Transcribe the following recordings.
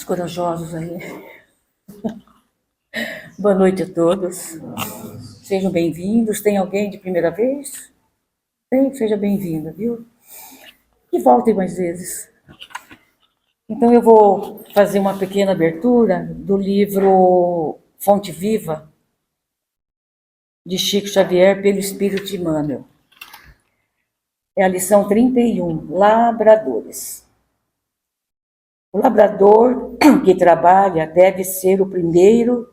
corajosos aí. Boa noite a todos. Sejam bem-vindos. Tem alguém de primeira vez? Tem? Seja bem-vinda, viu? E voltem mais vezes. Então eu vou fazer uma pequena abertura do livro Fonte Viva, de Chico Xavier, pelo Espírito de Emmanuel. É a lição 31, Labradores. O labrador que trabalha deve ser o primeiro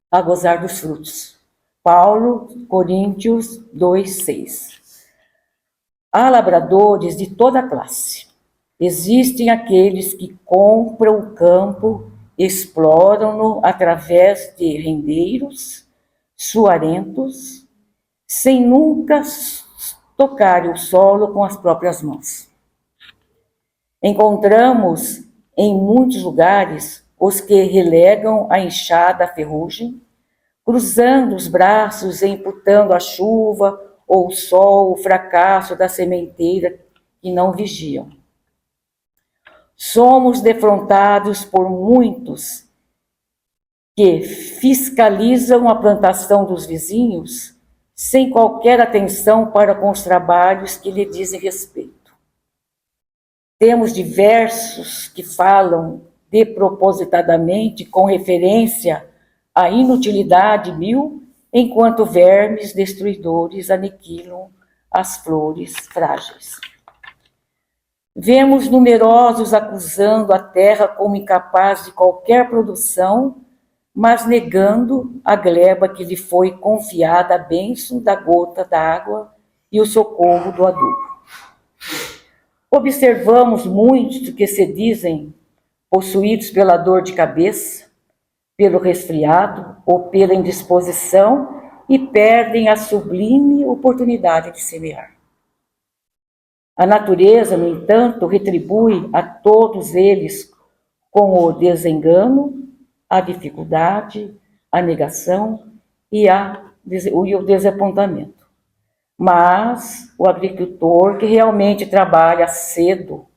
a gozar dos frutos. Paulo, Coríntios 2:6. Há labradores de toda classe. Existem aqueles que compram o campo, exploram-no através de rendeiros, suarentos, sem nunca tocar o solo com as próprias mãos. Encontramos em muitos lugares os que relegam a enxada à ferrugem, cruzando os braços e imputando a chuva ou o sol, o fracasso da sementeira que não vigiam. Somos defrontados por muitos que fiscalizam a plantação dos vizinhos sem qualquer atenção para com os trabalhos que lhe dizem respeito. Temos diversos que falam despropositadamente com referência à inutilidade mil, enquanto vermes destruidores aniquilam as flores frágeis. Vemos numerosos acusando a terra como incapaz de qualquer produção, mas negando a gleba que lhe foi confiada a bênção da gota d'água e o socorro do adubo. Observamos muitos que se dizem possuídos pela dor de cabeça, pelo resfriado ou pela indisposição e perdem a sublime oportunidade de semear. A natureza, no entanto, retribui a todos eles com o desengano, a dificuldade, a negação e o desapontamento. Mas o agricultor que realmente trabalha cedo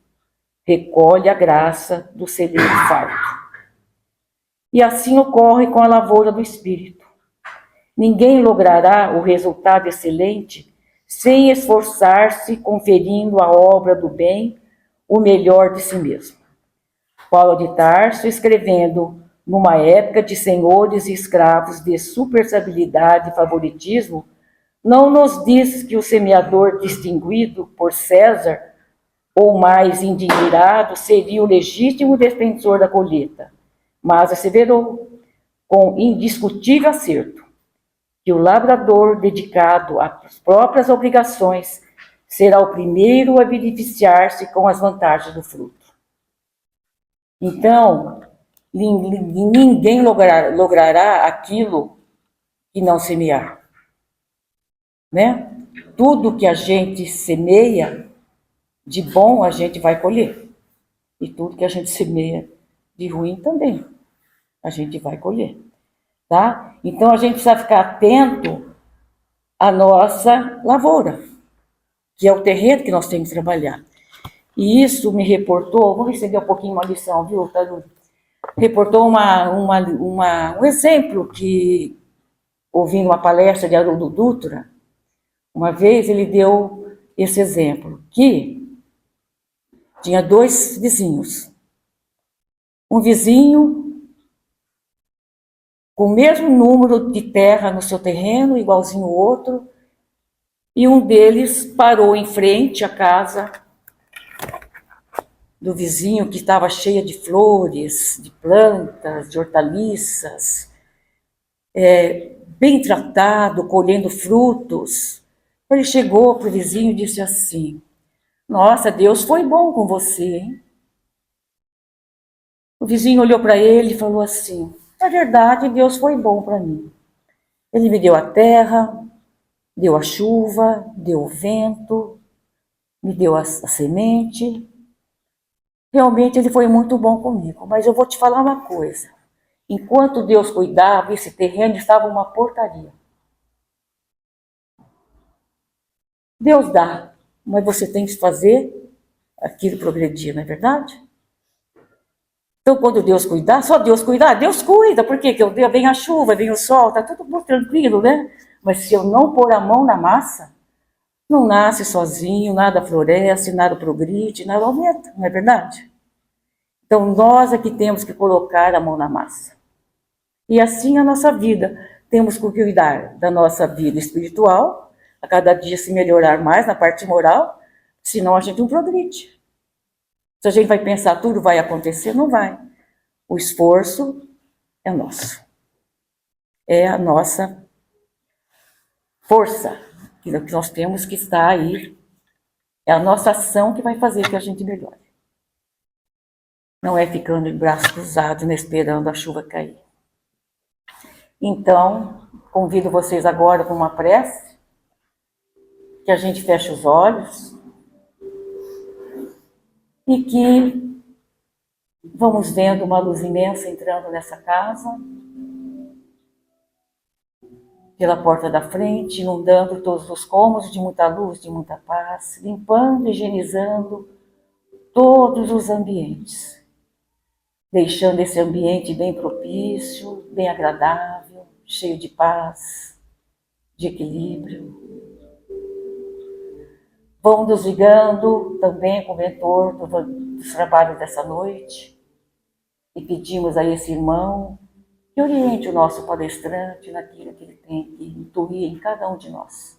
recolhe a graça do celeiro farto. E assim ocorre com a lavoura do espírito. Ninguém logrará o resultado excelente sem esforçar-se conferindo à obra do bem o melhor de si mesmo. Paulo de Tarso, escrevendo numa época de senhores e escravos de superstabilidade e favoritismo, não nos diz que o semeador distinguido por César, ou mais endinheirado, seria o legítimo defensor da colheita, mas asseverou, com indiscutível acerto, que o labrador dedicado às próprias obrigações será o primeiro a beneficiar-se com as vantagens do fruto. Então, ninguém logrará aquilo que não semear, né? Tudo que a gente semeia de bom a gente vai colher, e tudo que a gente semeia de ruim também a gente vai colher, tá? Então a gente precisa ficar atento à nossa lavoura, que é o terreno que nós temos que trabalhar. E isso me reportou, vamos ver se deu um pouquinho uma lição, viu? Reportou um exemplo que ouvi numa palestra de Haroldo Dutra. Uma vez ele deu esse exemplo, que tinha dois vizinhos. Um vizinho com o mesmo número de terra no seu terreno, igualzinho o outro, e um deles parou em frente à casa do vizinho, que estava cheia de flores, de plantas, de hortaliças, bem tratado, colhendo frutos. Ele chegou para o vizinho e disse assim: "Nossa, Deus foi bom com você, hein?" O vizinho olhou para ele e falou assim: "É verdade, Deus foi bom para mim. Ele me deu a terra, deu a chuva, deu o vento, me deu a semente. Realmente ele foi muito bom comigo. Mas eu vou te falar uma coisa. Enquanto Deus cuidava, esse terreno estava uma porcaria. Deus dá, mas você tem que fazer aquilo progredir, não é verdade?" Então, quando Deus cuidar, só Deus cuidar, Deus cuida. Por quê? Porque vem a chuva, vem o sol, tá tudo muito tranquilo, né? Mas se eu não pôr a mão na massa, não nasce sozinho, nada floresce, nada progride, nada aumenta, não é verdade? Então, nós é que temos que colocar a mão na massa. E assim a nossa vida. Temos que cuidar da nossa vida espiritual, a cada dia se melhorar mais na parte moral, senão a gente não progride. Se a gente vai pensar tudo vai acontecer, não vai. O esforço é nosso. É a nossa força que nós temos que estar aí. É a nossa ação que vai fazer que a gente melhore. Não é ficando de braços cruzados, né, esperando a chuva cair. Então, convido vocês agora para uma prece, que a gente feche os olhos e que vamos vendo uma luz imensa entrando nessa casa, pela porta da frente, inundando todos os cômodos de muita luz, de muita paz, limpando, higienizando todos os ambientes, deixando esse ambiente bem propício, bem agradável, cheio de paz, de equilíbrio. Vão nos ligando também com o mentor dos trabalhos dessa noite e pedimos a esse irmão que oriente o nosso palestrante naquilo que ele tem que intuir em cada um de nós.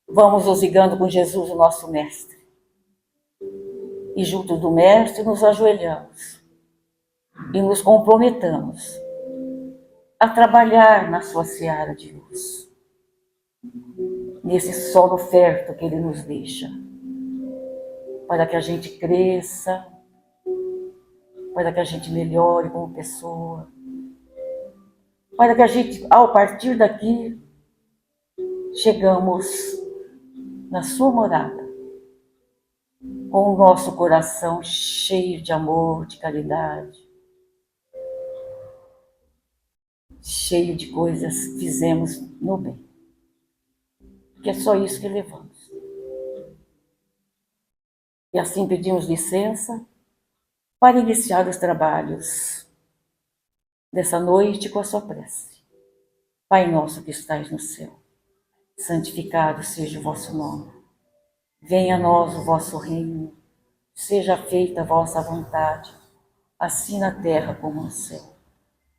Vamos nos ligando com Jesus, o nosso mestre. E junto do mestre nos ajoelhamos e nos comprometamos a trabalhar na sua seara de luz, nesse solo fértil que ele nos deixa, para que a gente cresça, para que a gente melhore como pessoa, para que a gente, ao partir daqui, chegamos na sua morada, com o nosso coração cheio de amor, de caridade, cheio de coisas que fizemos no bem. Porque é só isso que levamos. E assim pedimos licença para iniciar os trabalhos dessa noite com a sua prece. Pai nosso que estais no céu, santificado seja o vosso nome. Venha a nós o vosso reino, seja feita a vossa vontade, assim na terra como no céu.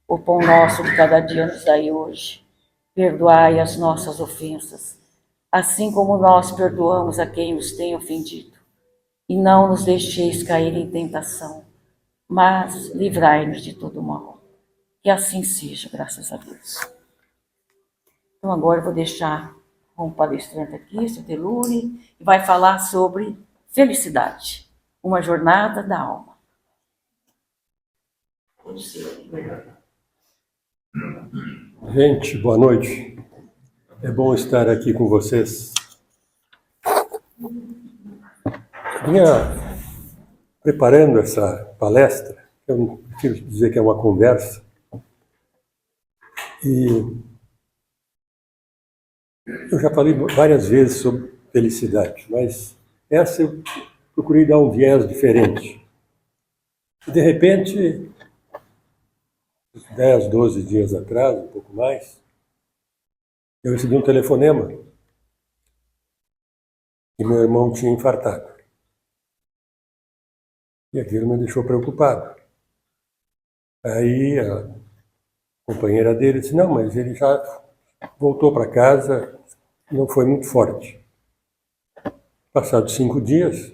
O pão nosso de cada dia nos dai hoje. Perdoai as nossas ofensas, assim como nós perdoamos a quem nos tem ofendido. E não nos deixeis cair em tentação, mas livrai-nos de todo mal. Que assim seja, graças a Deus. Então agora eu vou deixar com o palestrante aqui, seu Teluri, e vai falar sobre felicidade, uma jornada da alma. Gente, boa noite. É bom estar aqui com vocês. Vinha preparando essa palestra, eu não prefiro dizer que é uma conversa, e eu já falei várias vezes sobre felicidade, mas essa eu procurei dar um viés diferente. E de repente, 10, 12 dias atrás, um pouco mais, eu recebi um telefonema que meu irmão tinha infartado. E aquilo me deixou preocupado. Aí a companheira dele disse, não, mas ele já voltou para casa, não foi muito forte. Passados 5 dias,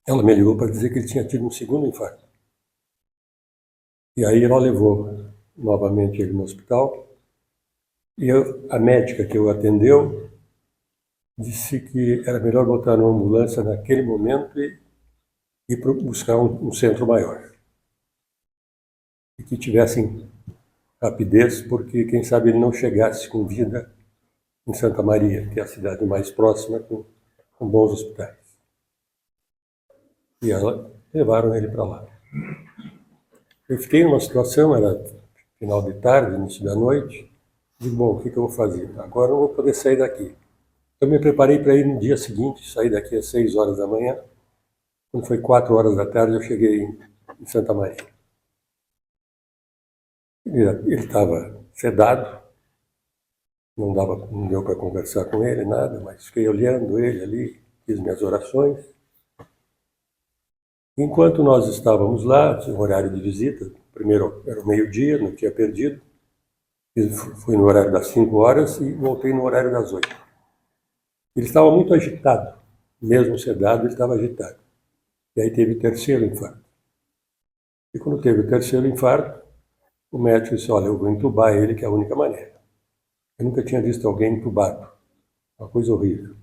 ela me ligou para dizer que ele tinha tido um segundo infarto. E aí ela levou novamente ele no hospital. E a médica que o atendeu disse que era melhor botar numa ambulância naquele momento e ir buscar um centro maior. E que tivessem rapidez, porque quem sabe ele não chegasse com vida em Santa Maria, que é a cidade mais próxima, com bons hospitais. E levaram ele para lá. Eu fiquei numa situação, era final de tarde, início da noite, digo, bom, o que eu vou fazer? Agora eu não vou poder sair daqui. Eu me preparei para ir no dia seguinte, sair daqui às 6 horas da manhã, Quando foi 4 horas da tarde, eu cheguei em Santa Maria. Ele estava sedado, não deu para conversar com ele, nada, mas fiquei olhando ele ali, fiz minhas orações. Enquanto nós estávamos lá, tinha um horário de visita, primeiro era o meio-dia, não tinha perdido, fui no horário das 5 horas e voltei no horário das 8. Ele estava muito agitado, mesmo sedado, ele estava agitado. E aí teve o terceiro infarto. E quando teve o terceiro infarto, o médico disse, olha, eu vou entubar ele, que é a única maneira. Eu nunca tinha visto alguém entubado. Uma coisa horrível.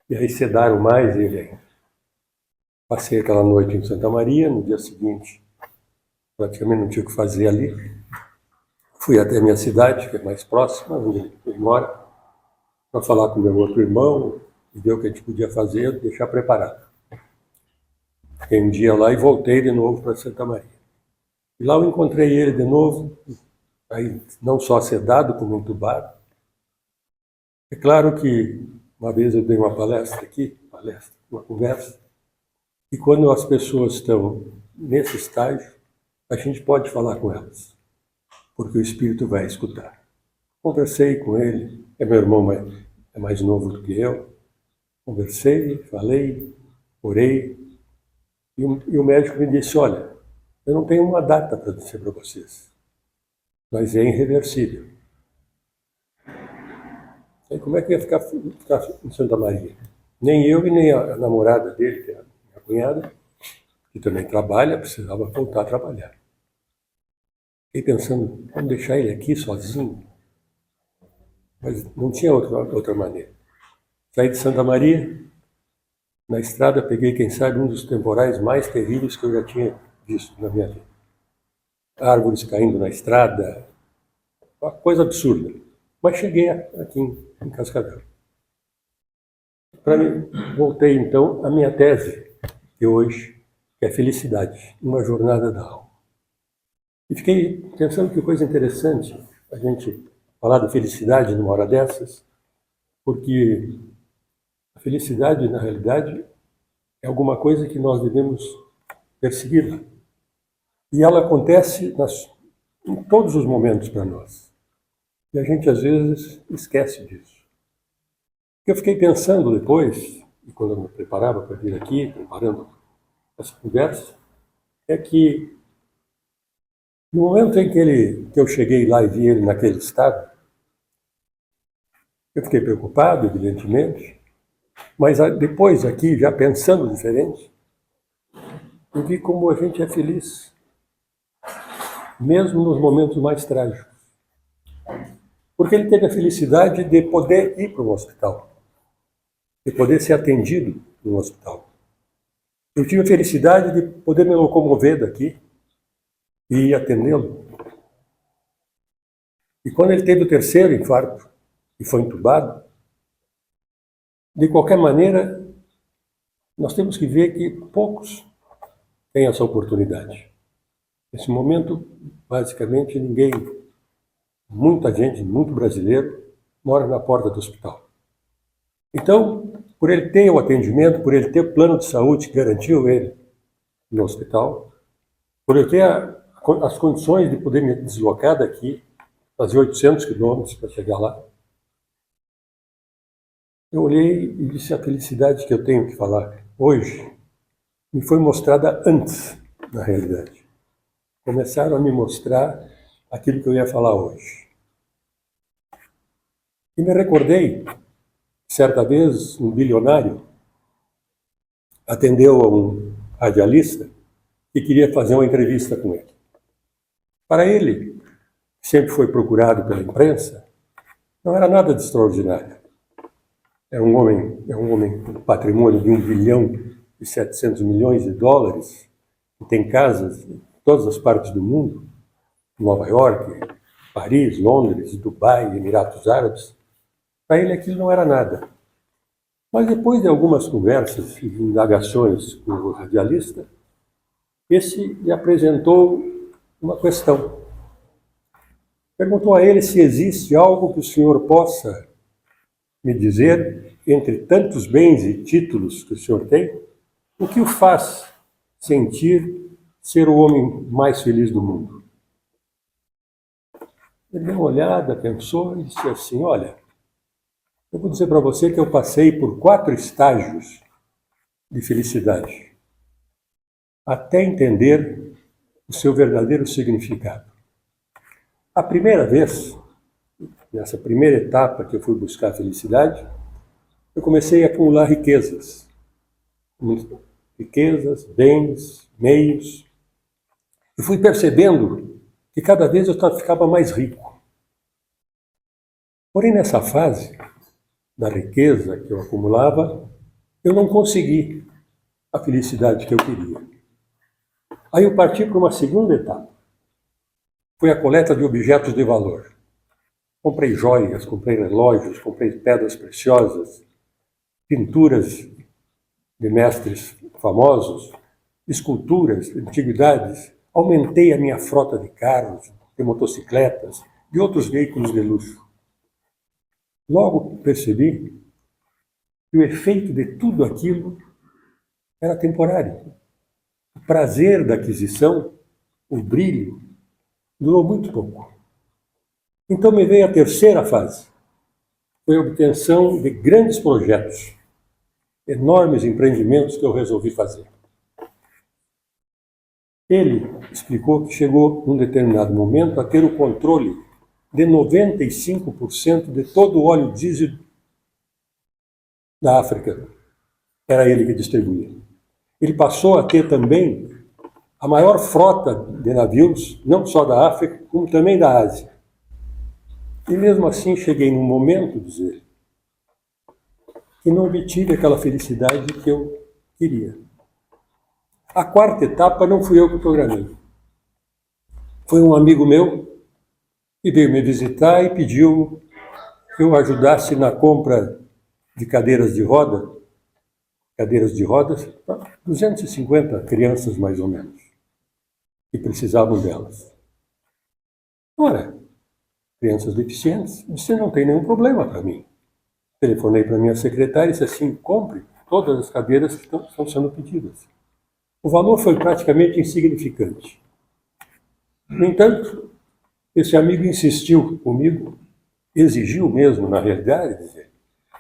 E aí sedaram mais ele ainda. Passei aquela noite em Santa Maria, no dia seguinte, praticamente não tinha o que fazer ali. Fui até a minha cidade, que é mais próxima, onde ele mora, para falar com meu outro irmão, e ver o que a gente podia fazer, deixar preparado. Fiquei um dia lá e voltei de novo para Santa Maria. E lá eu encontrei ele de novo, aí não só sedado, como entubado. É claro que uma vez eu dei uma palestra aqui, uma conversa, e quando as pessoas estão nesse estágio, a gente pode falar com elas, porque o Espírito vai escutar. Conversei com ele, é meu irmão, é mais novo do que eu. Conversei, falei, orei, e o médico me disse, olha, eu não tenho uma data para dizer para vocês, mas é irreversível. Aí como é que ia ficar em Santa Maria? Nem eu e nem a namorada dele, que é a minha cunhada, que também trabalha, precisava voltar a trabalhar. Fiquei pensando, vamos deixar ele aqui sozinho? Mas não tinha outra maneira. Saí de Santa Maria, na estrada peguei, quem sabe, um dos temporais mais terríveis que eu já tinha visto na minha vida. Árvores caindo na estrada, uma coisa absurda. Mas cheguei aqui em Cascavel. Voltei então à minha tese de hoje, que é felicidade, uma jornada da alma. E fiquei pensando que coisa interessante a gente falar de felicidade numa hora dessas, porque a felicidade, na realidade, é alguma coisa que nós devemos perseguir. E ela acontece em todos os momentos para nós. E a gente, às vezes, esquece disso. O que eu fiquei pensando depois, e quando eu me preparava para vir aqui, preparando essa conversa, é que no momento em que eu cheguei lá e vi ele naquele estado, eu fiquei preocupado, evidentemente, mas depois aqui, já pensando diferente, eu vi como a gente é feliz, mesmo nos momentos mais trágicos. Porque ele teve a felicidade de poder ir para um hospital, de poder ser atendido no hospital. Eu tive a felicidade de poder me locomover daqui e atendê-lo. E quando ele teve o terceiro infarto e foi entubado, de qualquer maneira, nós temos que ver que poucos têm essa oportunidade. Nesse momento, basicamente, muita gente, muito brasileiro, mora na porta do hospital. Então, por ele ter o atendimento, por ele ter o plano de saúde que garantiu ele no hospital, por ele ter as condições de poder me deslocar daqui, fazer 800 quilômetros para chegar lá, eu olhei e disse, a felicidade que eu tenho que falar hoje me foi mostrada antes, na realidade. Começaram a me mostrar aquilo que eu ia falar hoje. E me recordei, certa vez, um bilionário atendeu a um radialista que queria fazer uma entrevista com ele. Para ele, que sempre foi procurado pela imprensa, não era nada de extraordinário. É um homem com patrimônio de 1,7 bilhão, que tem casas em todas as partes do mundo, Nova York, Paris, Londres, Dubai, Emirados Árabes. Para ele aquilo não era nada. Mas depois de algumas conversas e indagações com o radialista, esse lhe apresentou uma questão. Perguntou a ele se existe algo que o senhor possa me dizer, entre tantos bens e títulos que o senhor tem, O que o faz sentir ser o homem mais feliz do mundo? Ele deu uma olhada, pensou e disse assim: olha, eu vou dizer para você que eu passei por 4 estágios de felicidade até entender o seu verdadeiro significado. A primeira vez, nessa primeira etapa que eu fui buscar a felicidade, eu comecei a acumular riquezas. Riquezas, bens, meios. E fui percebendo que cada vez eu ficava mais rico. Porém, nessa fase da riqueza que eu acumulava, eu não consegui a felicidade que eu queria. Aí eu parti para uma segunda etapa. Foi a coleta de objetos de valor. Comprei joias, comprei relógios, comprei pedras preciosas, pinturas de mestres famosos, esculturas, antiguidades. Aumentei a minha frota de carros, de motocicletas, de outros veículos de luxo. Logo percebi que o efeito de tudo aquilo era temporário. O prazer da aquisição, o brilho, durou muito pouco. Então me veio a terceira fase. Foi a obtenção de grandes projetos, enormes empreendimentos que eu resolvi fazer. Ele explicou que chegou, num determinado momento, a ter o controle de 95% de todo o óleo diesel da África. Era ele que distribuía. Ele passou a ter também a maior frota de navios, não só da África, como também da Ásia. E mesmo assim cheguei num momento, diz ele, que não obtive aquela felicidade que eu queria. A quarta etapa não fui eu que programei. Foi um amigo meu que veio me visitar e pediu que eu ajudasse na compra de cadeiras de rodas, para 250 crianças mais ou menos, que precisavam delas. Ora, crianças deficientes, disse, não tem nenhum problema para mim. Telefonei para minha secretária e disse assim, compre todas as cadeiras que estão sendo pedidas. O valor foi praticamente insignificante. No entanto, esse amigo insistiu comigo, exigiu mesmo, na realidade,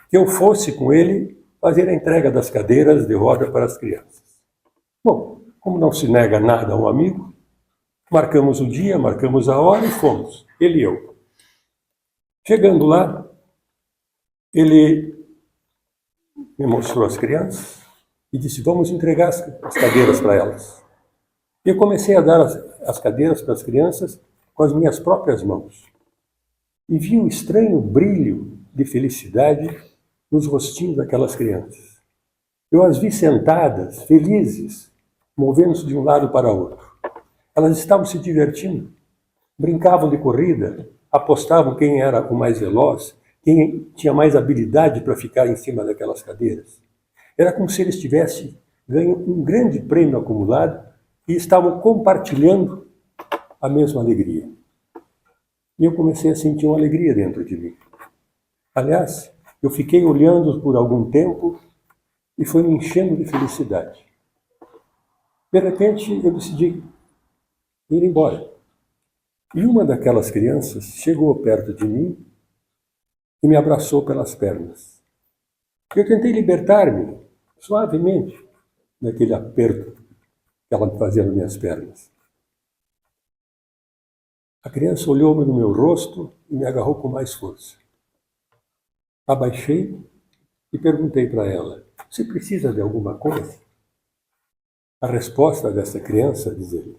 que eu fosse com ele fazer a entrega das cadeiras de roda para as crianças. Bom, como não se nega nada a um amigo, marcamos o dia, marcamos a hora e fomos, ele e eu. Chegando lá, ele me mostrou as crianças e disse, vamos entregar as cadeiras para elas. Eu comecei a dar as cadeiras para as crianças com as minhas próprias mãos. E vi um estranho brilho de felicidade nos rostinhos daquelas crianças. Eu as vi sentadas, felizes, movendo-se de um lado para outro. Elas estavam se divertindo, brincavam de corrida, apostavam quem era o mais veloz, quem tinha mais habilidade para ficar em cima daquelas cadeiras. Era como se eles tivessem ganho um grande prêmio acumulado e estavam compartilhando a mesma alegria. E eu comecei a sentir uma alegria dentro de mim. Aliás, eu fiquei olhando por algum tempo e foi me enchendo de felicidade. De repente, eu decidi ir embora. E uma daquelas crianças chegou perto de mim e me abraçou pelas pernas. Eu tentei libertar-me, suavemente, daquele aperto que ela me fazia nas minhas pernas. A criança olhou-me no meu rosto e me agarrou com mais força. Abaixei e perguntei para ela, você precisa de alguma coisa? A resposta dessa criança, diz ele,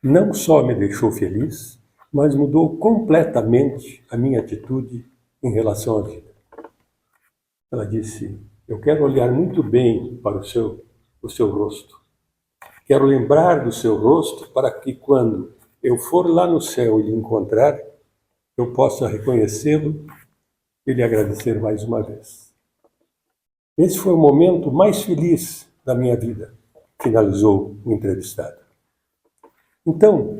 não só me deixou feliz, mas mudou completamente a minha atitude em relação à vida. Ela disse, eu quero olhar muito bem para o seu rosto. Quero lembrar do seu rosto para que quando eu for lá no céu e lhe encontrar, eu possa reconhecê-lo e lhe agradecer mais uma vez. Esse foi o momento mais feliz da minha vida, finalizou o entrevistado. Então,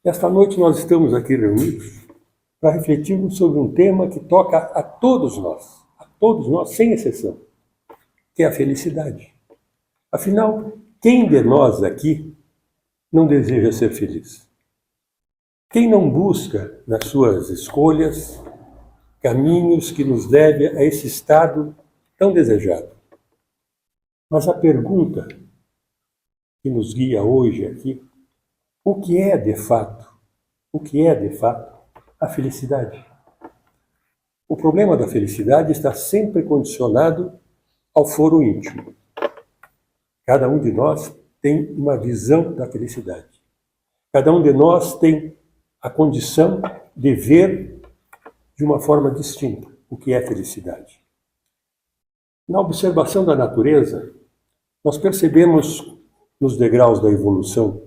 esta noite nós estamos aqui reunidos para refletirmos sobre um tema que toca a todos nós, sem exceção, que é a felicidade. Afinal, quem de nós aqui não deseja ser feliz? Quem não busca nas suas escolhas caminhos que nos levem a esse estado tão desejado? Mas a pergunta que nos guia hoje aqui, o que é de fato a felicidade? O problema da felicidade está sempre condicionado ao foro íntimo. Cada um de nós tem uma visão da felicidade. Cada um de nós tem a condição de ver de uma forma distinta o que é felicidade. Na observação da natureza, nós percebemos nos degraus da evolução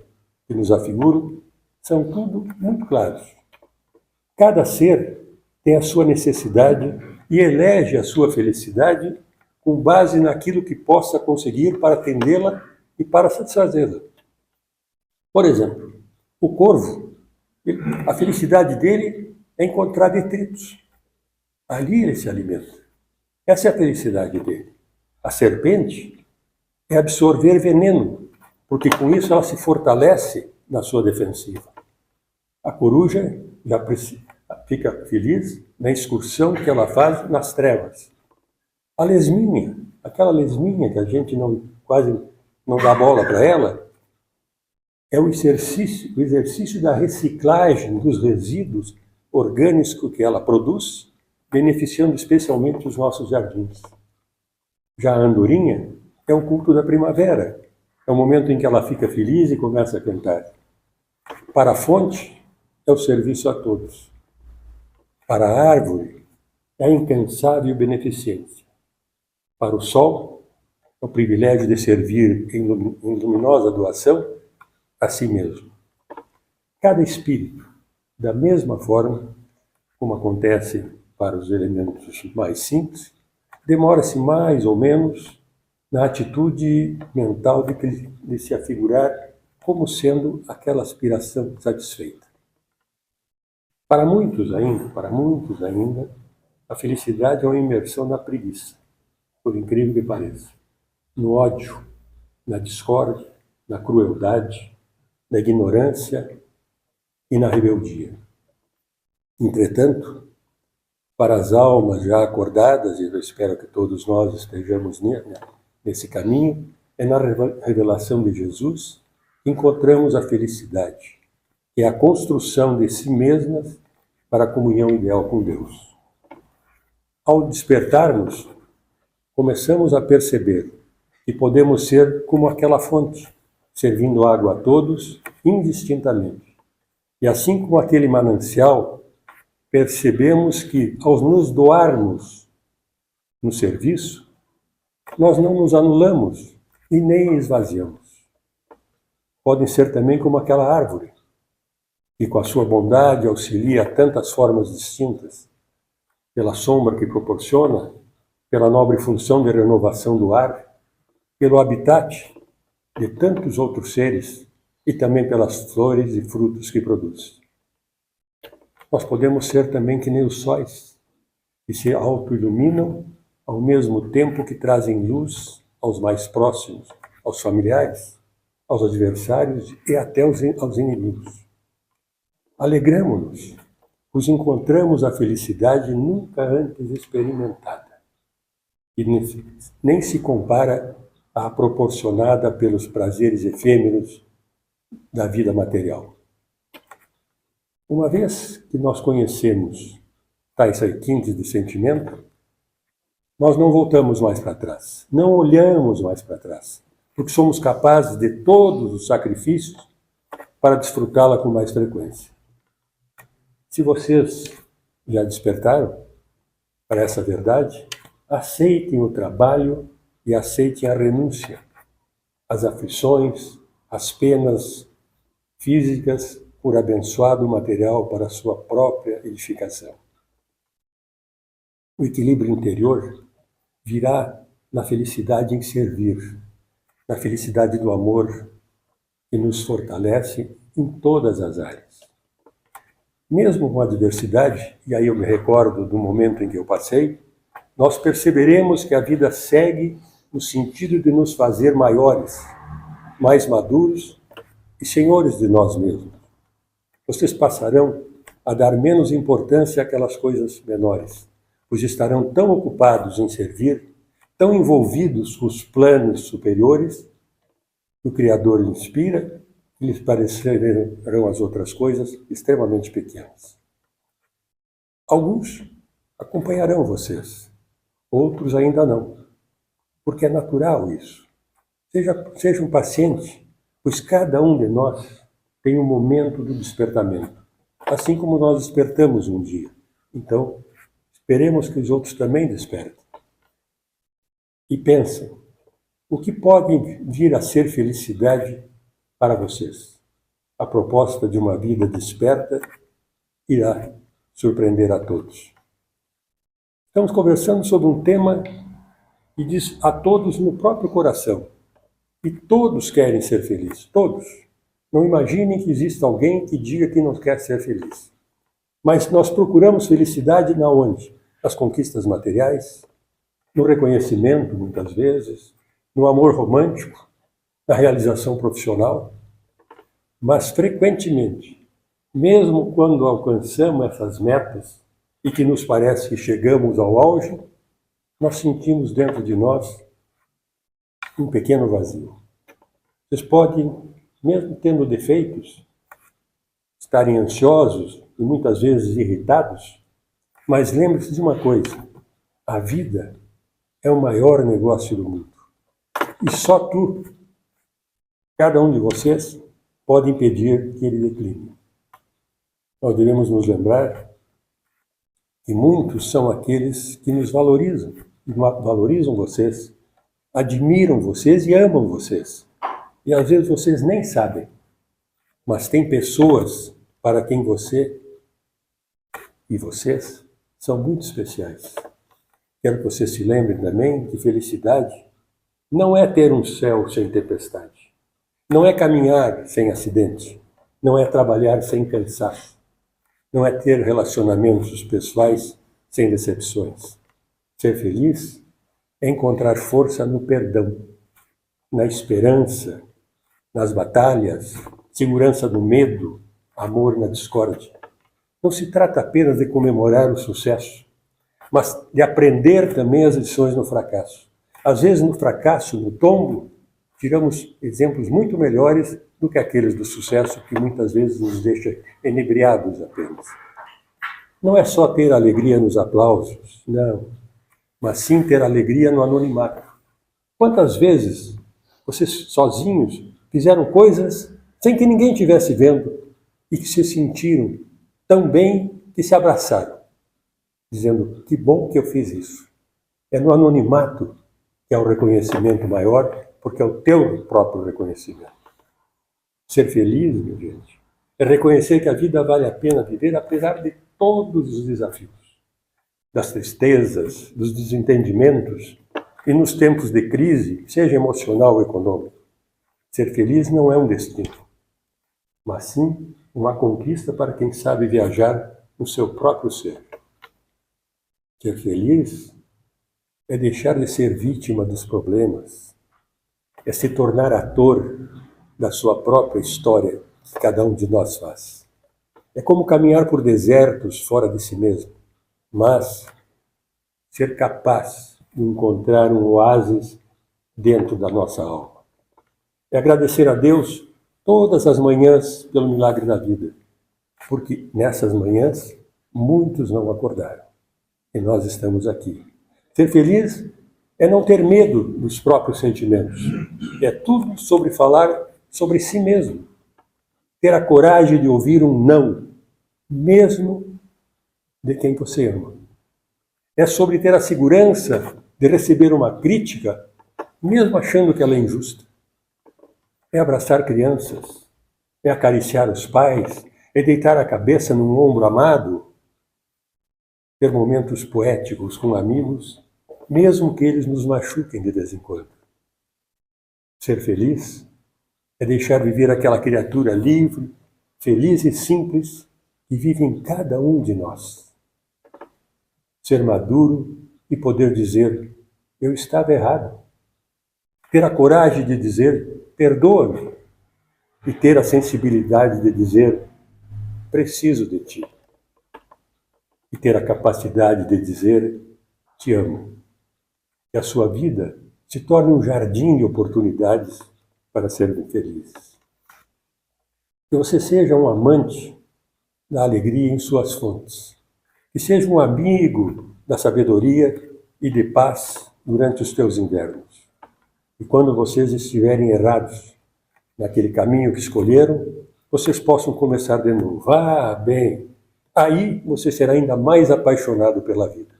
que nos afiguram, são tudo muito claros. Cada ser tem a sua necessidade e elege a sua felicidade com base naquilo que possa conseguir para atendê-la e para satisfazê-la. Por exemplo, o corvo, a felicidade dele é encontrar detritos. Ali ele se alimenta. Essa é a felicidade dele. A serpente é absorver veneno, porque com isso ela se fortalece na sua defensiva. A coruja já fica feliz na excursão que ela faz nas trevas. A lesminha, aquela lesminha que a gente quase não dá bola para ela, é o exercício da reciclagem dos resíduos orgânicos que ela produz, beneficiando especialmente os nossos jardins. Já a andorinha é o culto da primavera, é o momento em que ela fica feliz e começa a cantar. Para a fonte, é o serviço a todos. Para a árvore, é a incansável beneficência. Para o sol, é o privilégio de servir em luminosa doação a si mesmo. Cada espírito, da mesma forma como acontece para os elementos mais simples, demora-se mais ou menos na atitude mental de se afigurar como sendo aquela aspiração satisfeita. Para muitos ainda, a felicidade é uma imersão na preguiça, por incrível que pareça, no ódio, na discórdia, na crueldade, na ignorância e na rebeldia. Entretanto, para as almas já acordadas, e eu espero que todos nós estejamos nesse caminho, é na revelação de Jesus que encontramos a felicidade, que é a construção de si mesmas para a comunhão ideal com Deus. Ao despertarmos, começamos a perceber que podemos ser como aquela fonte, servindo água a todos indistintamente. E assim como aquele manancial, percebemos que, ao nos doarmos no serviço, nós não nos anulamos e nem esvaziamos. Podem ser também como aquela árvore, que com a sua bondade auxilia a tantas formas distintas, pela sombra que proporciona, pela nobre função de renovação do ar, pelo habitat de tantos outros seres e também pelas flores e frutos que produz. Nós podemos ser também que nem os sóis, que se auto-iluminam ao mesmo tempo que trazem luz aos mais próximos, aos familiares, aos adversários e até aos inimigos. Alegramo-nos, pois encontramos a felicidade nunca antes experimentada, e nem se compara à proporcionada pelos prazeres efêmeros da vida material. Uma vez que nós conhecemos tais requintes de sentimento, nós não voltamos mais para trás, não olhamos mais para trás, porque somos capazes de todos os sacrifícios para desfrutá-la com mais frequência. Se vocês já despertaram para essa verdade, aceitem o trabalho e aceitem a renúncia, as aflições, as penas físicas por abençoado material para a sua própria edificação. O equilíbrio interior virá na felicidade em servir, na felicidade do amor que nos fortalece em todas as áreas. Mesmo com a adversidade, e aí eu me recordo do momento em que eu passei, nós perceberemos que a vida segue no sentido de nos fazer maiores, mais maduros e senhores de nós mesmos. Vocês passarão a dar menos importância àquelas coisas menores, pois estarão tão ocupados em servir, tão envolvidos com os planos superiores que o Criador inspira, que lhes parecerão as outras coisas extremamente pequenas. Alguns acompanharão vocês, outros ainda não, porque é natural isso. Sejam pacientes, pois cada um de nós tem um momento do despertamento, assim como nós despertamos um dia. Então, esperemos que os outros também despertem. E pensem, o que pode vir a ser felicidade para vocês? A proposta de uma vida desperta irá surpreender a todos. Estamos conversando sobre um tema que diz a todos no próprio coração. E todos querem ser felizes, todos. Não imaginem que exista alguém que diga que não quer ser feliz. Mas nós procuramos felicidade na onde? Nas conquistas materiais, no reconhecimento, muitas vezes, no amor romântico, na realização profissional. Mas frequentemente, mesmo quando alcançamos essas metas e que nos parece que chegamos ao auge, nós sentimos dentro de nós um pequeno vazio. Vocês podem, mesmo tendo defeitos, estarem ansiosos e muitas vezes irritados, mas lembre-se de uma coisa: a vida é o maior negócio do mundo. E só cada um de vocês, pode impedir que ele decline. Nós devemos nos lembrar que muitos são aqueles que nos valorizam vocês, admiram vocês e amam vocês. E às vezes vocês nem sabem, mas tem pessoas para quem você e vocês são muito especiais. Quero que vocês se lembrem também que felicidade não é ter um céu sem tempestade, não é caminhar sem acidente, não é trabalhar sem cansaço, não é ter relacionamentos pessoais sem decepções. Ser feliz é encontrar força no perdão, na esperança, nas batalhas, segurança no medo, amor na discórdia. Não se trata apenas de comemorar o sucesso, mas de aprender também as lições no fracasso. Às vezes, no fracasso, no tombo, tiramos exemplos muito melhores do que aqueles do sucesso, que muitas vezes nos deixa enebriados apenas. Não é só ter alegria nos aplausos, não, mas sim ter alegria no anonimato. Quantas vezes vocês sozinhos fizeram coisas sem que ninguém estivesse vendo e que se sentiram tão bem que se abraçaram, dizendo: que bom que eu fiz isso. É no anonimato que é o reconhecimento maior, porque é o teu próprio reconhecimento. Ser feliz, minha gente, é reconhecer que a vida vale a pena viver apesar de todos os desafios, das tristezas, dos desentendimentos e nos tempos de crise, seja emocional ou econômico. Ser feliz não é um destino, mas sim uma conquista para quem sabe viajar no seu próprio ser. Ser feliz é deixar de ser vítima dos problemas, é se tornar ator da sua própria história que cada um de nós faz. É como caminhar por desertos fora de si mesmo, mas ser capaz de encontrar um oásis dentro da nossa alma. É agradecer a Deus todas as manhãs pelo milagre da vida, porque nessas manhãs muitos não acordaram e nós estamos aqui. Ser feliz é não ter medo dos próprios sentimentos. É tudo sobre falar sobre si mesmo. Ter a coragem de ouvir um não, mesmo de quem você ama. É sobre ter a segurança de receber uma crítica, mesmo achando que ela é injusta. É abraçar crianças, é acariciar os pais, é deitar a cabeça num ombro amado, ter momentos poéticos com amigos, mesmo que eles nos machuquem de vez em quando. Ser feliz é deixar viver aquela criatura livre, feliz e simples que vive em cada um de nós. Ser maduro e poder dizer: eu estava errado, ter a coragem de dizer, perdoa-me, e ter a sensibilidade de dizer, preciso de ti, e ter a capacidade de dizer, te amo. Que a sua vida se torne um jardim de oportunidades para serem felizes. Que você seja um amante da alegria em suas fontes. Que seja um amigo da sabedoria e de paz durante os teus invernos. E quando vocês estiverem errados naquele caminho que escolheram, vocês possam começar de novo. Ah, bem, aí você será ainda mais apaixonado pela vida.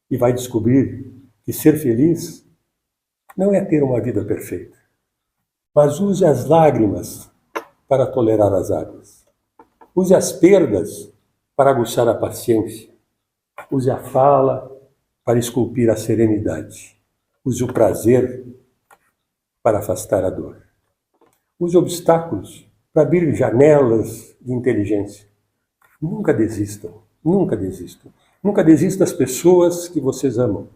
E vai descobrir que ser feliz não é ter uma vida perfeita, mas use as lágrimas para tolerar as águas. Use as perdas para aguçar a paciência. Use a fala para esculpir a serenidade. Use o prazer para afastar a dor. Use obstáculos para abrir janelas de inteligência. Nunca desistam, nunca desistam. Nunca desistam das pessoas que vocês amam.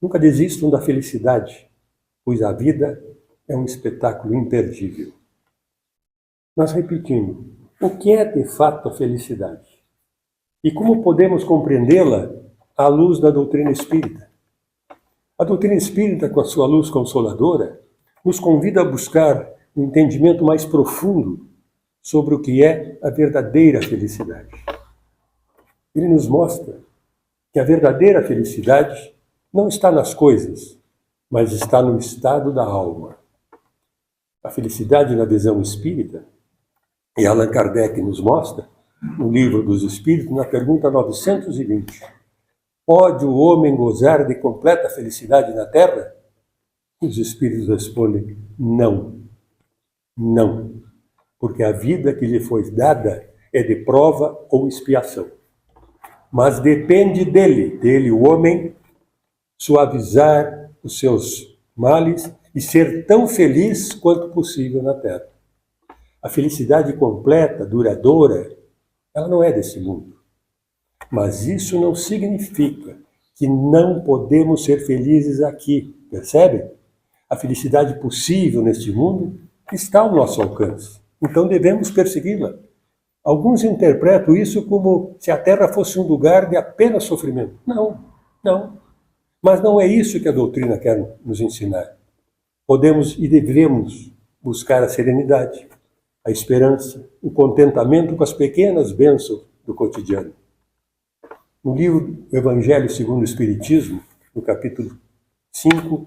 Nunca desistam da felicidade, pois a vida é um espetáculo imperdível. Nós repetimos, o que é de fato a felicidade? E como podemos compreendê-la à luz da doutrina espírita? A doutrina espírita, com a sua luz consoladora, nos convida a buscar um entendimento mais profundo sobre o que é a verdadeira felicidade. Ele nos mostra que a verdadeira felicidade não está nas coisas, mas está no estado da alma. A felicidade na visão espírita, e Allan Kardec nos mostra, no Livro dos Espíritos, na pergunta 920, pode o homem gozar de completa felicidade na Terra? Os Espíritos respondem, não. Não, porque a vida que lhe foi dada é de prova ou expiação. Mas depende dele, o homem, suavizar os seus males e ser tão feliz quanto possível na Terra. A felicidade completa, duradoura, ela não é desse mundo. Mas isso não significa que não podemos ser felizes aqui, percebe? A felicidade possível neste mundo está ao nosso alcance. Então devemos persegui-la. Alguns interpretam isso como se a Terra fosse um lugar de apenas sofrimento. Não. Mas não é isso que a doutrina quer nos ensinar. Podemos e devemos buscar a serenidade, a esperança, o contentamento com as pequenas bênçãos do cotidiano. No livro Evangelho segundo o Espiritismo, no capítulo 5,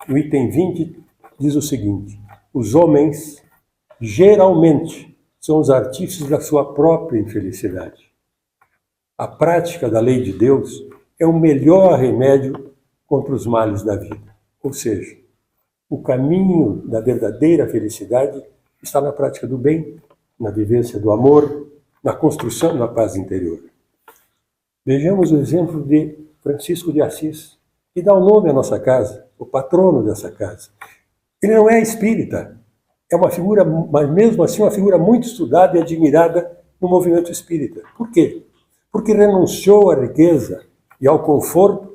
no item 20, diz o seguinte: os homens, geralmente, são os artífices da sua própria infelicidade. A prática da lei de Deus é o melhor remédio contra os males da vida. Ou seja, o caminho da verdadeira felicidade está na prática do bem, na vivência do amor, na construção da paz interior. Vejamos o exemplo de Francisco de Assis, que dá o nome à nossa casa, o patrono dessa casa. Ele não é espírita, é uma figura, mas mesmo assim uma figura muito estudada e admirada no movimento espírita. Por quê? Porque renunciou à riqueza e ao conforto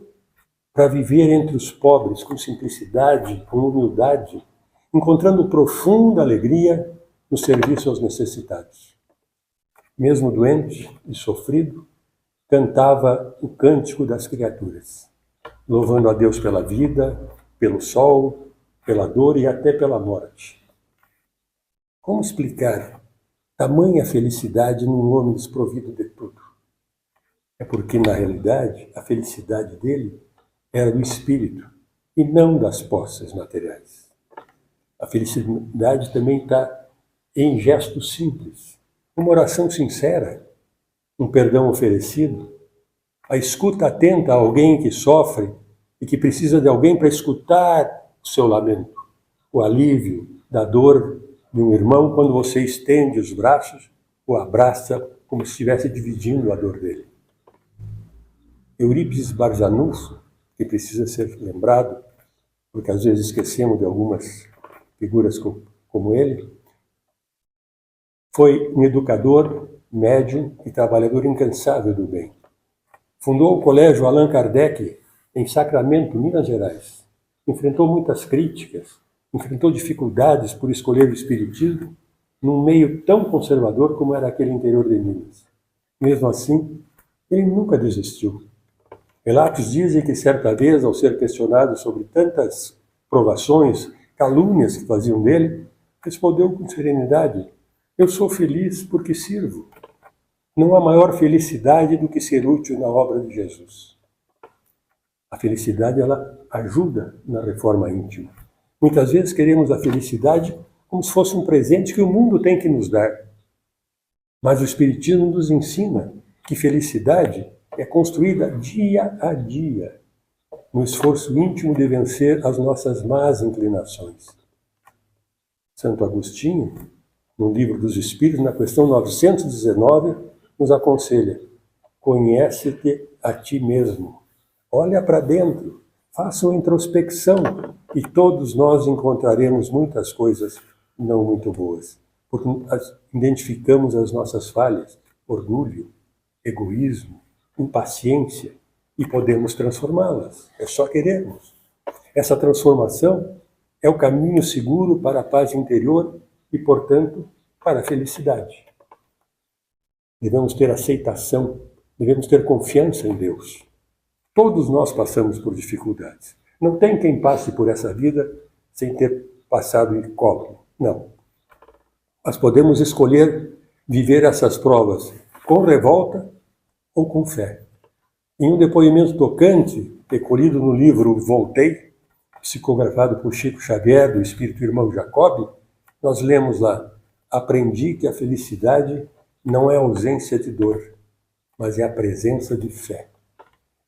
para viver entre os pobres com simplicidade, com humildade, encontrando profunda alegria no serviço aos necessitados. Mesmo doente e sofrido, cantava o cântico das criaturas, louvando a Deus pela vida, pelo sol, pela dor e até pela morte. Como explicar tamanha felicidade num homem desprovido de tudo? É porque, na realidade, a felicidade dele era do espírito e não das posses materiais. A felicidade também está em gestos simples, uma oração sincera, um perdão oferecido, a escuta atenta a alguém que sofre e que precisa de alguém para escutar o seu lamento, o alívio da dor de um irmão quando você estende os braços, o abraça como se estivesse dividindo a dor dele. Eurípides Barçanufo, que precisa ser lembrado, porque às vezes esquecemos de algumas figuras como ele, foi um educador, médium e trabalhador incansável do bem. Fundou o Colégio Allan Kardec em Sacramento, Minas Gerais. Enfrentou muitas críticas, enfrentou dificuldades por escolher o espiritismo num meio tão conservador como era aquele interior de Minas. Mesmo assim, ele nunca desistiu. Relatos dizem que certa vez, ao ser questionado sobre tantas provações, calúnias que faziam dele, respondeu com serenidade: eu sou feliz porque sirvo. Não há maior felicidade do que ser útil na obra de Jesus. A felicidade, ela ajuda na reforma íntima. Muitas vezes queremos a felicidade como se fosse um presente que o mundo tem que nos dar. Mas o Espiritismo nos ensina que felicidade é construída dia a dia, no esforço íntimo de vencer as nossas más inclinações. Santo Agostinho, no Livro dos Espíritos, na questão 919, nos aconselha: conhece-te a ti mesmo. Olha para dentro, faça uma introspecção e todos nós encontraremos muitas coisas não muito boas, porque identificamos as nossas falhas, orgulho, egoísmo, impaciência, e podemos transformá-las. É só querermos. Essa transformação é o caminho seguro para a paz interior e, portanto, para a felicidade. Devemos ter aceitação, devemos ter confiança em Deus. Todos nós passamos por dificuldades. Não tem quem passe por essa vida sem ter passado incólume. Não. Mas podemos escolher viver essas provas com revolta ou com fé. Em um depoimento tocante, recolhido no livro Voltei, psicografado por Chico Xavier, do Espírito Irmão Jacob, nós lemos lá: aprendi que a felicidade não é a ausência de dor, mas é a presença de fé.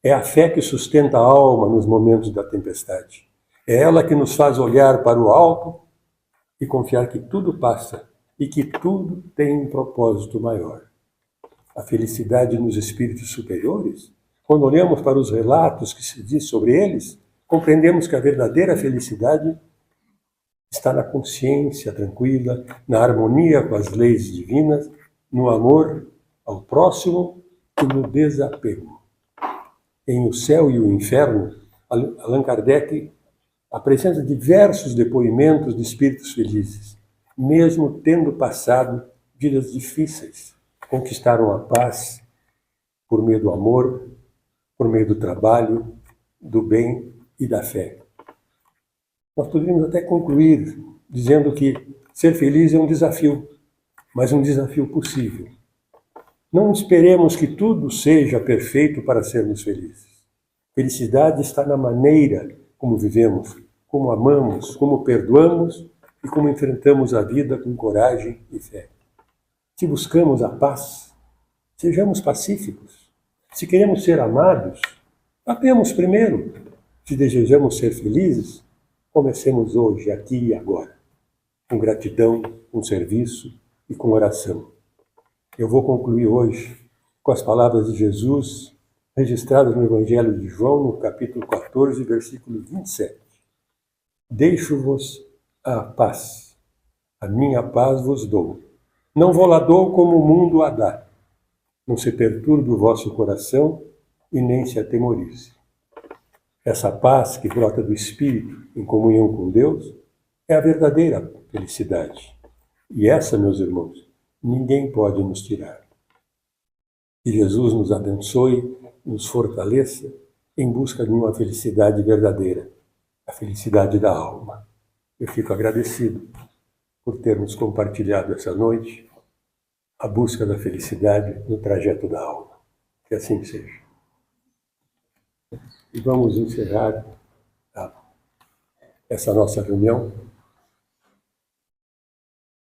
É a fé que sustenta a alma nos momentos da tempestade. É ela que nos faz olhar para o alto e confiar que tudo passa e que tudo tem um propósito maior. A felicidade nos espíritos superiores, quando olhamos para os relatos que se diz sobre eles, compreendemos que a verdadeira felicidade está na consciência tranquila, na harmonia com as leis divinas, no amor ao próximo e no desapego. Em O Céu e o Inferno, Allan Kardec apresenta diversos depoimentos de espíritos felizes, mesmo tendo passado vidas difíceis. Conquistaram a paz por meio do amor, por meio do trabalho, do bem e da fé. Nós poderíamos até concluir dizendo que ser feliz é um desafio, mas um desafio possível. Não esperemos que tudo seja perfeito para sermos felizes. Felicidade está na maneira como vivemos, como amamos, como perdoamos e como enfrentamos a vida com coragem e fé. Se buscamos a paz, sejamos pacíficos. Se queremos ser amados, amemos primeiro. Se desejamos ser felizes, comecemos hoje, aqui e agora, com gratidão, com serviço e com oração. Eu vou concluir hoje com as palavras de Jesus registradas no Evangelho de João, no capítulo 14, versículo 27. Deixo-vos a paz, a minha paz vos dou. Não vou lá dou como o mundo a dá. Não se perturbe o vosso coração e nem se atemorize. Essa paz que brota do Espírito em comunhão com Deus é a verdadeira felicidade. E essa, meus irmãos, ninguém pode nos tirar. Que Jesus nos abençoe, nos fortaleça em busca de uma felicidade verdadeira, a felicidade da alma. Eu fico agradecido por termos compartilhado essa noite a busca da felicidade no trajeto da alma. Que assim seja. E vamos encerrar essa nossa reunião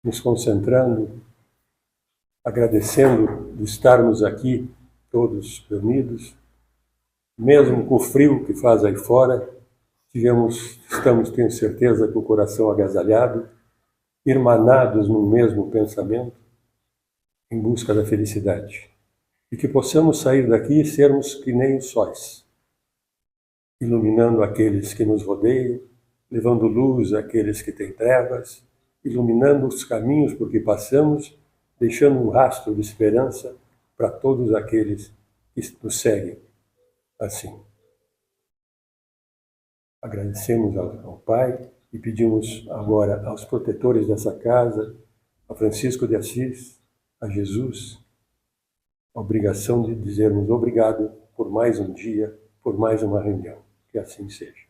nos concentrando, agradecendo de estarmos aqui todos reunidos, mesmo com o frio que faz aí fora, estamos, tenho certeza, com o coração agasalhado, irmanados no mesmo pensamento, em busca da felicidade. E que possamos sair daqui e sermos que nem os sóis, iluminando aqueles que nos rodeiam, levando luz àqueles que têm trevas, iluminando os caminhos por que passamos, deixando um rastro de esperança para todos aqueles que nos seguem assim. Agradecemos ao Pai, E pedimos agora aos protetores dessa casa, a Francisco de Assis, a Jesus, a obrigação de dizermos obrigado por mais um dia, por mais uma reunião. Que assim seja.